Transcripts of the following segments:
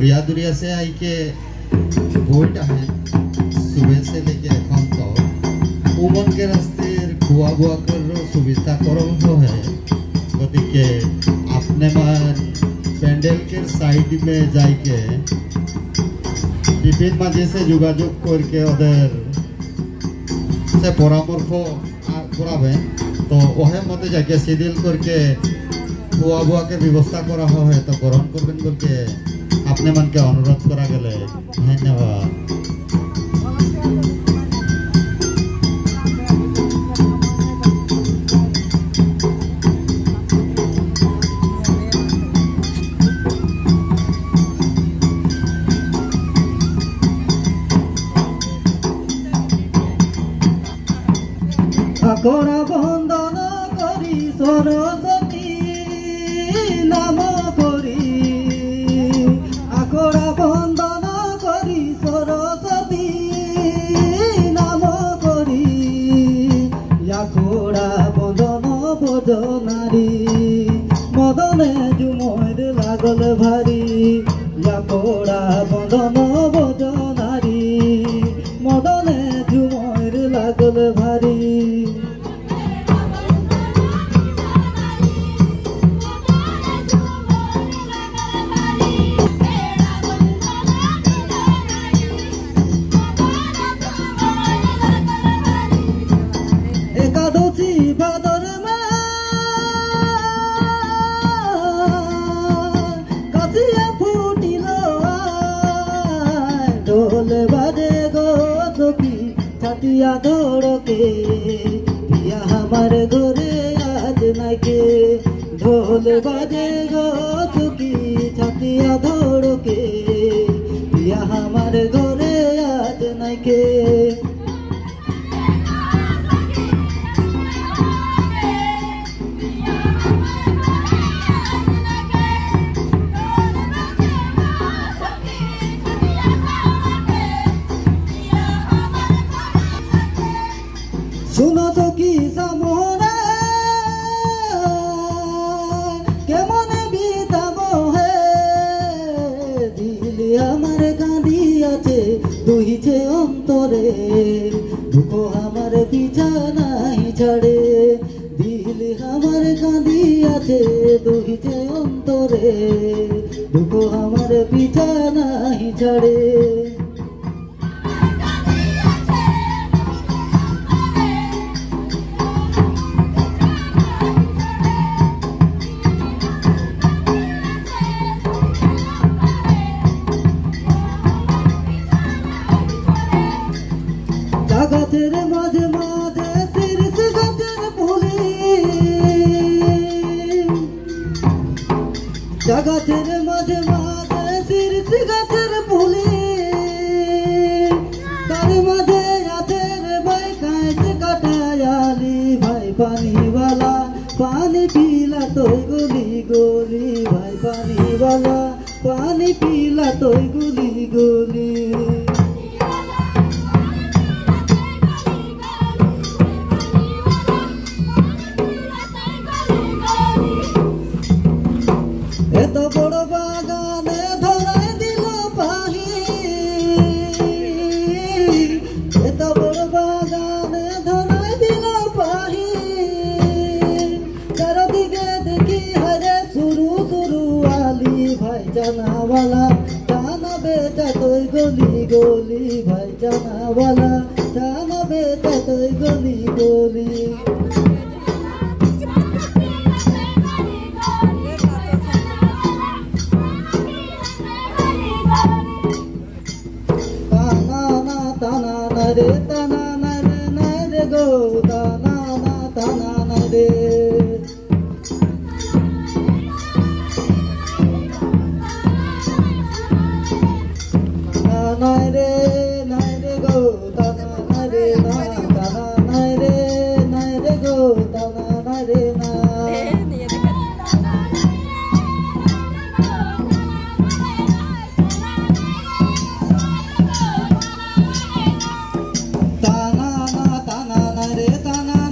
दुरिया दुरिया से आई के बोट है सुबह से लेके এখন तो उमन के रास्ते खुआ बुआ कर सुविधा करो है गति के अपने मान पेंडल के साइड में जाके विभिन्न माजे से যোগাযোগ करके उधर से परामर्श कराबे तो ओहे मते जाके शिथिल करके खुआ बुआ के व्यवस्था करा है तो ग्रहण करबें करके अपने मन के अनुरोध करा गले धन्यवाद। আকরা বন্দন করি সরস্বতী নাম করি আকরা বন্দন করি সরস্বতী নাম করি আকরা বন্দন বদনারী মদনে জুমর লাগল ভারী আকরা বন্দন বদনারী মদনে জুমর লাগল ভারী একাদশী ভাদর কাছিয়া ফুটিল ঢোল বাজে গো সখী ছাতিয়া ধড়কে বিয়া আমার ঘরে আজ নাকে ঢোল বাজে গো সখী ছাতিয়া ধড়কে বিয়া আমার ঘরে আজ নাকে শুনো সখী সামনে কেমন বিতাব হে দিল আমার কাঁদি আছে দুইছে অন্তরে দুঃখ আমার পিছা নাই ছাড়ে দিল আমার কাঁদি আছে দুইছে অন্তরে দুঃখ আমার পিছা নাই ছাড়ে গাছের মাঝে মাঝে শিরীষ গাছের ফুলি গাছের মাঝে মাঝে শিরীষ গাছের ফুলি তার মাঝে রাতের ভাই কাঁচে কাটায়ালি ভাই পানিওয়ালা পানি পিলা তোই গলি গলি ভাই পানিওয়ালা পানি পিলা তোই গলি গলি এত বড় বাগানে ধরাই দিল পাহি এত বড় বাগানে ধরাই দিল পাহি চারদিকে দেখি হারে শুরু শুরু আলি ভাই জানাওয়ালা জানা বেটা তুই গলি গলি ভাই জানাওয়ালা জানা বেটা তুই গলি গলি रे तना नरे नरे गो तना ना तना नरे नरे नरे गो तना नरे ना तना नरे नरे गो तना नरे ना तना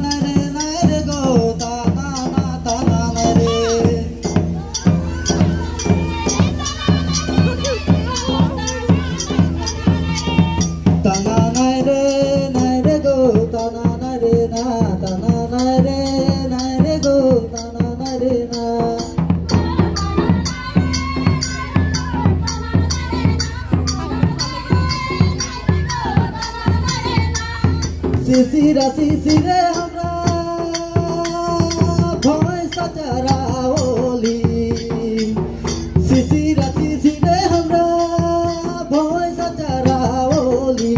শিশিরা শিশিরে আমরা ভয়সা চারাওলি শিশিরা শিশিরে আমরা ভয়সা চারাওলি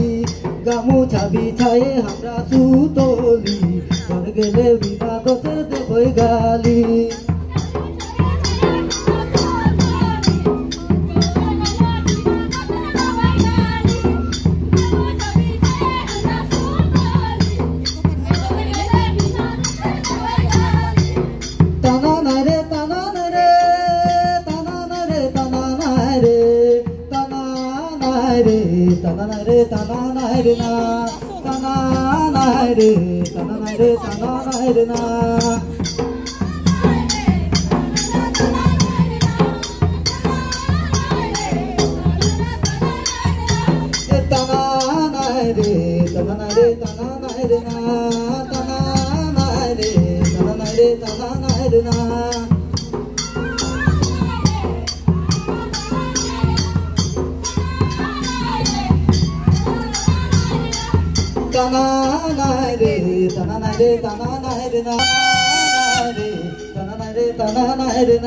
গামুছা বিছায়ে আমরা সুতলি ঘর গেলে বিনা দোষে দেবই গালি tananare tananare na tananare tananare tananare na tananare tananare tananare na tananare tananare tananare na tananare tananare tananare na tananare tananare tananare na